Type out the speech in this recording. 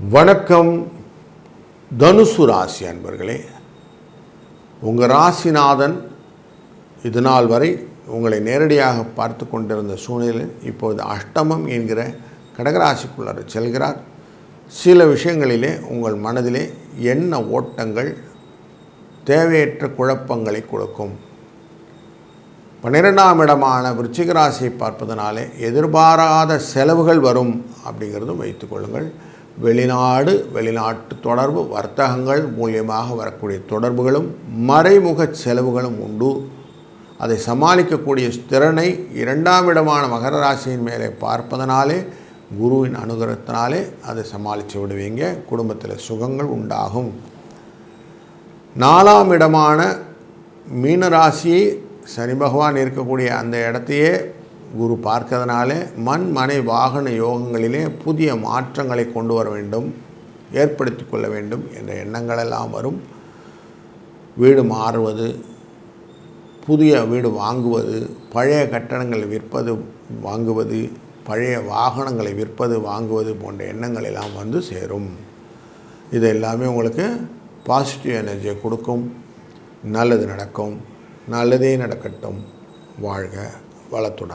வணக்கம் தனுசு ராசி அன்பர்களே. உங்கள் ராசிநாதன் இது நாள் வரை உங்களை நேரடியாக பார்த்து கொண்டிருந்த சூழ்நிலையில் இப்போது அஷ்டமம் என்கிற கடகராசிக்குள்ளார செல்கிறார். சில விஷயங்களிலே உங்கள் மனதிலே எண்ண ஓட்டங்கள் தேவையற்ற குழப்பங்களை கொடுக்கும். 12ஆம் இடமான விருச்சிக ராசியை பார்ப்பதனாலே எதிர்பாராத செலவுகள் வரும் அப்படிங்கிறதும் வைத்துக்கொள்ளுங்கள். வெளிநாடு வெளிநாட்டு தொடர்பு வர்த்தகங்கள் மூலியமாக வரக்கூடிய தொடர்புகளும் மறைமுக செலவுகளும் உண்டு. அதை சமாளிக்கக்கூடிய திறனை 2ஆம் இடமான மகர ராசியின் மேலே பார்ப்பதனாலே குருவின் அனுகிரகத்தினாலே அதை சமாளித்து விடுவீங்க. குடும்பத்தில் சுகங்கள் உண்டாகும். 4ஆம் இடமான மீன ராசியை சனி பகவான் இருக்கக்கூடிய அந்த இடத்தையே குரு பார்க்கறதுனாலே மனை வாகன யோகங்களிலே புதிய மாற்றங்களை கொண்டு வர வேண்டும், ஏற்படுத்தி கொள்ள வேண்டும் என்ற எண்ணங்களெல்லாம் வரும். வீடு மாறுவது, புதிய வீடு வாங்குவது, பழைய கட்டடங்களை விற்பது வாங்குவது, பழைய வாகனங்களை விற்பது வாங்குவது போன்ற எண்ணங்கள் எல்லாம் வந்து சேரும். இது எல்லாமே உங்களுக்கு பாசிட்டிவ் எனர்ஜியை கொடுக்கும். நல்லது நடக்கும். நல்லதே நடக்கட்டும். வாழ்க வளத்துடன்.